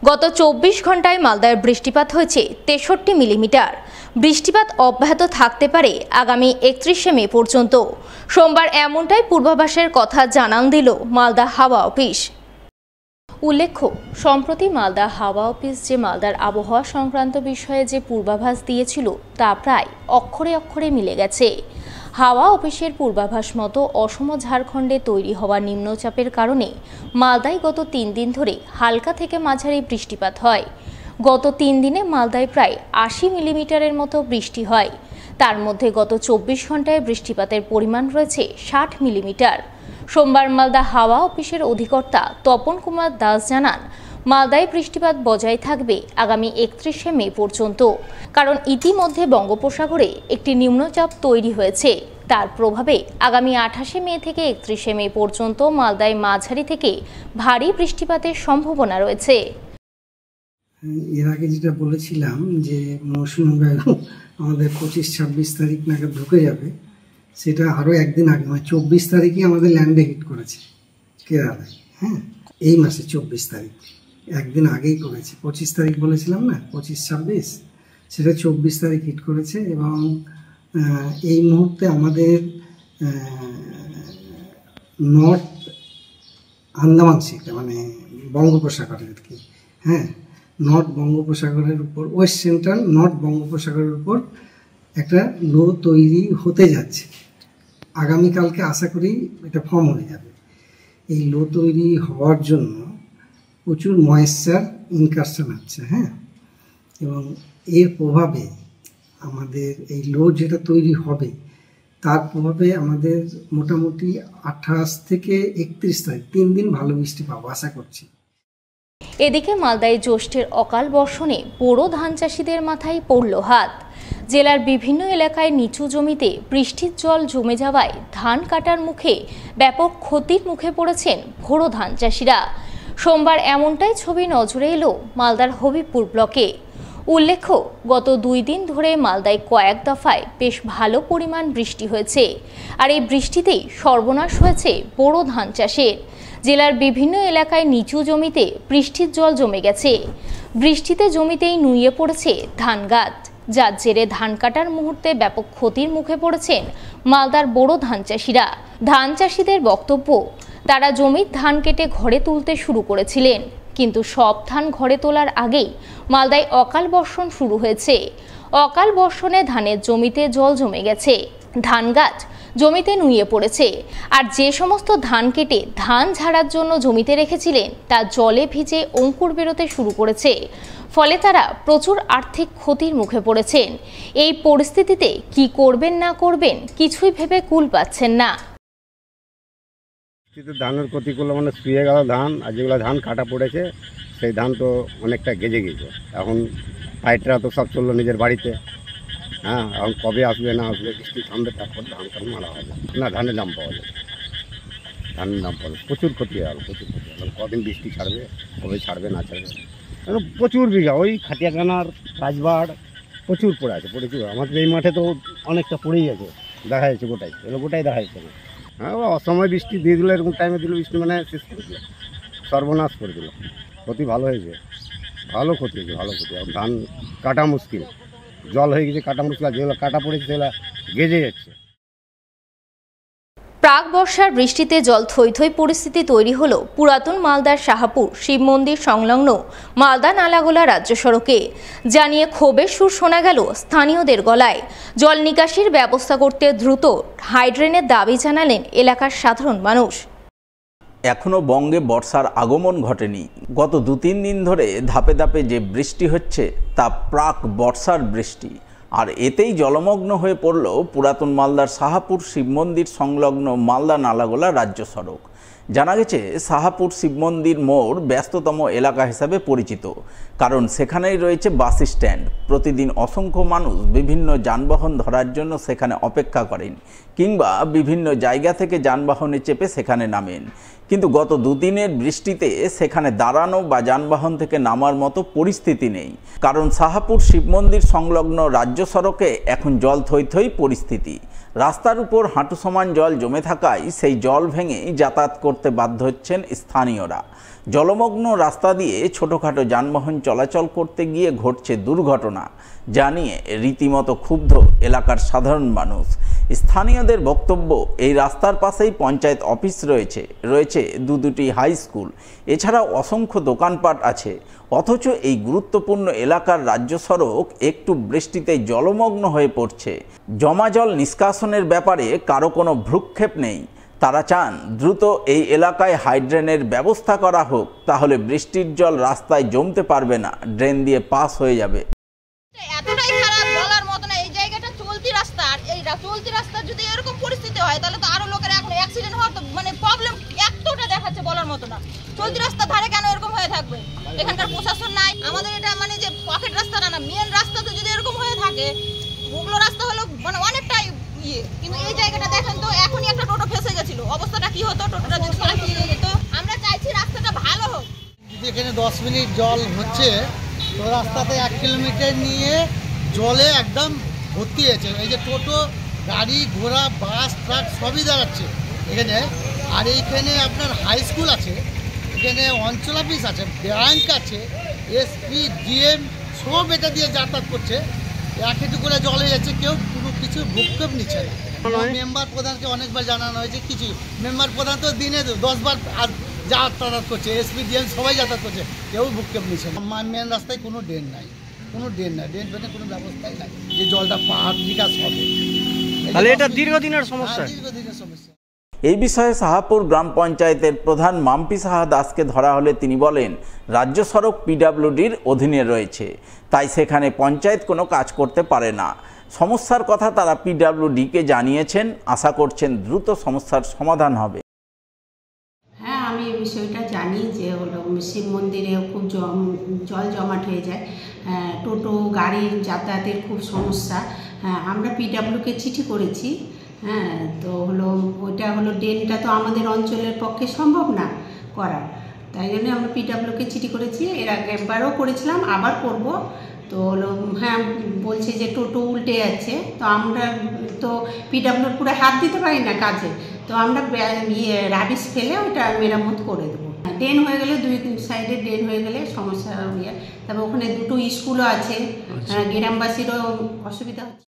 গত 24 ঘন্টায় মালদায় বৃষ্টিপাত হয়েছে 63 মিলিমিটার। বৃষ্টিপাত অব্যাহত থাকতে পারে আগামী 31শে মে পর্যন্ত। সোমবার এমনটাই পূর্বাভাসের কথা জানান দিল মালদা হাওয়া অফিস। উল্লেখ্য, সম্প্রতি মালদা হাওয়া অফিস যে মালদার আবহাওয়া সংক্রান্ত বিষয়ে যে পূর্বাভাস দিয়েছিল তা প্রায় অক্ষরে অক্ষরে মিলে গেছে। হাওয়া অফিসের পূর্বাভাস মতো অসম ঝাড়খণ্ডে তৈরি হওয়া নিম্নচাপের কারণে মালদায় গত 3 দিন ধরে হালকা থেকে মাঝারি বৃষ্টিপাত হয়। গত 3 দিনে মালদায় প্রায় 80 মিলিমিটারের মতো বৃষ্টি হয়। তার মধ্যে গত 24 ঘন্টায় বৃষ্টিপাতের পরিমাণ রয়েছে 60 মিলিমিটার। সোমবার মালদা হাওয়া অফিসের অধিকর্তা তপন কুমার দাস জানান, মালদায় বৃষ্টিপাত বজায় থাকবে আগামী 31শে মে পর্যন্ত। কারণ ইতিমধ্যে বঙ্গোপসাগরে একটি নিম্নচাপ তৈরি হয়েছে। তার প্রভাবে আগামী 28শে মে থেকে 31শে মে পর্যন্ত মালদায় মাঝারি থেকে ভারী বৃষ্টিপাতের সম্ভাবনা রয়েছে। এর আগে যেটা বলেছিলাম যে মৌসুমী বায়ু আমাদের 25-26 তারিখ নাগাদ ঢুকে যাবে, সেটা আরও একদিন আগে মানে 24 তারিখে আমাদের ল্যান্ডে হিট করেছে কেরালায়। হ্যাঁ, এই মাসে 24 তারিখ একদিন আগেই করেছে। 25 তারিখ বলেছিলাম না, 25-26, সেটা 24 তারিখ হিট করেছে। এবং এই মুহূর্তে আমাদের নর্থ আন্দামান সিটা মানে বঙ্গোপসাগরের আর কি, হ্যাঁ, নর্থ বঙ্গোপসাগরের উপর, ওয়েস্ট সেন্ট্রাল নর্থ বঙ্গোপসাগরের উপর একটা লো তৈরি হতে যাচ্ছে। আগামীকালকে আশা করি এটা ফর্ম হয়ে যাবে। এই লো তৈরি হওয়ার জন্য প্রচুর ময়েশ্চার ইনকারশন হচ্ছে, হ্যাঁ, এবং এর প্রভাবে আমাদের এই লো যেটা তৈরি হবে তার প্রভাবে আমাদের মোটামুটি 28 থেকে 31 তারিখ 3 দিন ভালো বৃষ্টি পাবো আশা করছি। এদিকে মালদায় জ্যৈষ্ঠের অকাল বর্ষণে বোরো ধান চাষিদের মাথায় পড়ল হাত। জেলার বিভিন্ন এলাকায় নিচু জমিতে বৃষ্টির জল জমে যাওয়ায় ধান কাটার মুখে ব্যাপক ক্ষতির মুখে পড়েছেন বোরো ধান চাষিরা। সোমবার এমনটাই ছবি নজরে এলো মালদার হবিবপুর ব্লকে। উল্লেখ্য, গত 2 দিন ধরে মালদায় কয়েক দফায় বেশ ভালো পরিমাণ বৃষ্টি হয়েছে। আর এই বৃষ্টিতেই সর্বনাশ হয়েছে বোরো ধান চাষের। জেলার বিভিন্ন এলাকায় নিচু জমিতে বৃষ্টির জল জমে গেছে। বৃষ্টিতে জমিতেই নুয়ে পড়েছে ধান গাছ, যার জেরে ধান কাটার মুহূর্তে ব্যাপক ক্ষতির মুখে পড়েছেন মালদার বোরো ধান চাষিরা। ধান চাষিদের বক্তব্য, তারা জমির ধান কেটে ঘরে তুলতে শুরু করেছিলেন, কিন্তু সব ধান ঘরে তোলার আগেই মালদায় অকাল বর্ষণ শুরু হয়েছে। অকাল বর্ষণে ধানের জমিতে জল জমে গেছে, ধান গাছ জমিতে নুয়ে পড়েছে। আর যে সমস্ত ধান কেটে ধান ঝাড়ার জন্য জমিতে রেখেছিলেন তা জলে ভিজে অঙ্কুর বেরোতে শুরু করেছে। ফলে তারা প্রচুর আর্থিক ক্ষতির মুখে পড়েছেন। এই পরিস্থিতিতে কি করবেন না করবেন কিছুই ভেবে কুল পাচ্ছেন না। ধানের ক্ষতি করলো মানে শুয়ে গেল ধান, আর যেগুলো ধান কাটা পড়েছে সেই ধান তো অনেকটা গেজে গেছে। এখন পাইটরা তো সব চললো নিজের বাড়িতে। হ্যাঁ, এখন কবে আসবে না আসবে, বৃষ্টি থামবে, তারপর ধান টান মারা হবে না, ধানের দাম পাওয়া যাবে, ধানের দাম পাওয়া যাবে। প্রচুর ক্ষতি হয়ে গেল, প্রচুর ক্ষতি হয়ে গেল। কদিন বৃষ্টি ছাড়বে, কবে ছাড়বে না ছাড়বে, প্রচুর বিঘা ওই খাটিয়াখানার রাজবাড় প্রচুর পড়ে আছে, প্রচুর। আমাদের এই মাঠে তো অনেকটা পড়েই আছে, দেখা যাচ্ছে গোটাই, এগুলো গোটাই দেখা যাচ্ছে না। হ্যাঁ, অসময় বৃষ্টি দিয়ে দিল, এরকম টাইমে দিল বৃষ্টি, মানে শেষ করে দিল, সর্বনাশ করে দিল। ক্ষতি ভালো হয়েছে, ভালো ক্ষতি হয়েছে, ভালো ক্ষতি। আর ধান কাটা মুশকিল, জল হয়ে গেছে, কাটা মুশকিল। আর যেগুলো কাটা পড়েছে সেগুলো গেজে যাচ্ছে। প্রাক বর্ষার বৃষ্টিতে জল থই থই পরিস্থিতি তৈরি হলো পুরাতন মালদার শাহাপুর শিব মন্দির সংলগ্ন মালদা নালাগোলা রাজ্য সড়কে। জানিয়ে ক্ষোভের সুর শোনা গেল স্থানীয়দের গলায়। জল নিকাশির ব্যবস্থা করতে দ্রুত হাইড্রেনের দাবি জানালেন এলাকার সাধারণ মানুষ। এখনও বঙ্গে বর্ষার আগমন ঘটেনি। গত 2-3 দিন ধরে ধাপে ধাপে যে বৃষ্টি হচ্ছে তা প্রাক বর্ষার বৃষ্টি। আর এতেই জলমগ্ন হয়ে পড়ল পুরাতন মালদার শাহাপুর শিব মন্দির সংলগ্ন মালদা নালাগোলা রাজ্য সড়ক। জানা গেছে শাহাপুর শিব মন্দির মোড় ব্যস্ততম এলাকা হিসাবে পরিচিত, কারণ সেখানেই রয়েছে বাস স্ট্যান্ড। প্রতিদিন অসংখ্য মানুষ বিভিন্ন যানবাহন ধরার জন্য সেখানে অপেক্ষা করেন, কিংবা বিভিন্ন জায়গা থেকে যানবাহনে চেপে সেখানে নামেন। কিন্তু গত 2 দিনের বৃষ্টিতে সেখানে দাঁড়ানো বা যানবাহন থেকে নামার মতো পরিস্থিতি নেই, কারণ শাহাপুর শিব মন্দির সংলগ্ন রাজ্য সড়কে এখন জল থই থই পরিস্থিতি। রাস্তার উপর হাঁটু সমান জল জমে থাকায় সেই জল ভেঙে যাতায়াত করতে বাধ্য হচ্ছেন স্থানীয়রা। জলমগ্ন রাস্তা দিয়ে ছোটোখাটো যানবাহন চলাচল করতে গিয়ে ঘটছে দুর্ঘটনা, যা নিয়ে রীতিমতো ক্ষুব্ধ এলাকার সাধারণ মানুষ। স্থানীয়দের বক্তব্য, এই রাস্তার পাশেই পঞ্চায়েত অফিস রয়েছে দুটি হাই স্কুল, এছাড়াও অসংখ্য দোকানপাট আছে, অথচ এই গুরুত্বপূর্ণ এলাকার রাজ্য সড়ক একটু বৃষ্টিতে জলমগ্ন হয়ে পড়ছে। জমা জল নিষ্কাশনের ব্যাপারে কারো কোনো ভ্রুক্ষেপ নেই। তারা চান দ্রুত এই এলাকায় হাইড্রেনের ব্যবস্থা করা হোক, তাহলে বৃষ্টির জল রাস্তায় জমতে পারবে না, ড্রেন দিয়ে পাস হয়ে যাবে। এতটাই খারাপ বলার মতো না। এই জায়গাটা চলতি রাস্তা, আর এই চলতি রাস্তা যদি এরকম পরিস্থিতি হয় তাহলে তো আরো লোকের এখন অ্যাক্সিডেন্ট হওয়ার তো মানে প্রবলেম এতটা দেখাচ্ছে বলার মতো না। চলতি রাস্তা ধারে কেন এরকম হয়ে থাকবে? এখানকার প্রশাসন নাই। আমাদের এটা মানে যে পকেট রাস্তা না, মেন রাস্তাতে যদি এরকম হয়ে থাকে, ওগুলো রাস্তা হলো মানে অনেকটাই কিন্তু এই জায়গাটা দেখেন তো, এখনই একটা টোটো ফেসে গেছিল, অবস্থাটা কি হতো? টোটোটা যদি পাল্টিয়ে যেত। আমরা চাইছি রাস্তাটা ভালো হোক। এখানে 10 মিনিট জল হচ্ছে, তো রাস্তাতে 1 কিলোমিটার নিয়ে জলে একদম ভর্তি হয়েছে। এই যে টোটো, গাড়ি ঘোড়া, বাস, ট্রাক সবই দাঁড়াচ্ছে এখানে। আর এইখানে আপনার হাই স্কুল আছে, এখানে অঞ্চল অফিস আছে, ব্যাংক আছে, এসপি, ডিএম সব এটা দিয়ে যাতায়াত করছে। একেটু করে জল হয়ে যাচ্ছে, কেউ কোনো কিছু ভূক্ষেপ নিচ্ছে না। মেম্বার প্রধানকে অনেকবার জানানো হয়েছে, কিছু মেম্বার প্রধান তো দিনে 10 বার যাতায়াত করছে, এসপি, ডিএম সবাই যাতায়াত করছে, কেউ ভূক্ষেপ নিচ্ছে না। মেন রাস্তায় কোনো ড্রেন নাই, ড্রেন ফেনে কোনো ব্যবস্থাই নাই যে জলটা বিকাশ হবে। তাহলে এটা দীর্ঘদিনের সমস্যা। এই বিষয়ে সাহাপুর গ্রাম পঞ্চায়েতের প্রধান মাম্পি সাহা দাসকে ধরা হলে তিনি বলেন, রাজ্য সড়ক পিডব্লিউডির অধীনে রয়েছে, তাই সেখানে পঞ্চায়েত কোনো কাজ করতে পারে না। সমস্যার কথা তারা পিডব্লিউডিকে জানিয়েছেন, আশা করছেন দ্রুত সমস্যার সমাধান হবে। হ্যাঁ, আমি এই বিষয়টা জানি যে হলো শিব মন্দিরে খুব জল জমাট হয়ে যায়, টোটো গাড়ির যাতায়াতের খুব সমস্যা। আমরা পিডব্লিউকে চিঠি করেছি। হ্যাঁ, তো হলো ওইটা হলো ড্রেনটা তো আমাদের অঞ্চলের পক্ষে সম্ভব না করার, তাই জন্য আমরা পিডব্লিউকে চিঠি করেছি। এর আগে একবারও করেছিলাম, আবার করব। তো হলো হ্যাঁ, বলছে যে টোটো উল্টে যাচ্ছে, তো আমরা তো পিডব্লিউর পুরো হাত দিতে পারি না কাজে, তো আমরা রাবিশ ফেলে ওইটা মেরামত করে দেবো। ড্রেন হয়ে গেলে 2 সাইডে ড্রেন হয়ে গেলে সমস্যা তারপর ওখানে 2টো স্কুলও আছে, গ্রামবাসীরও অসুবিধা হচ্ছে।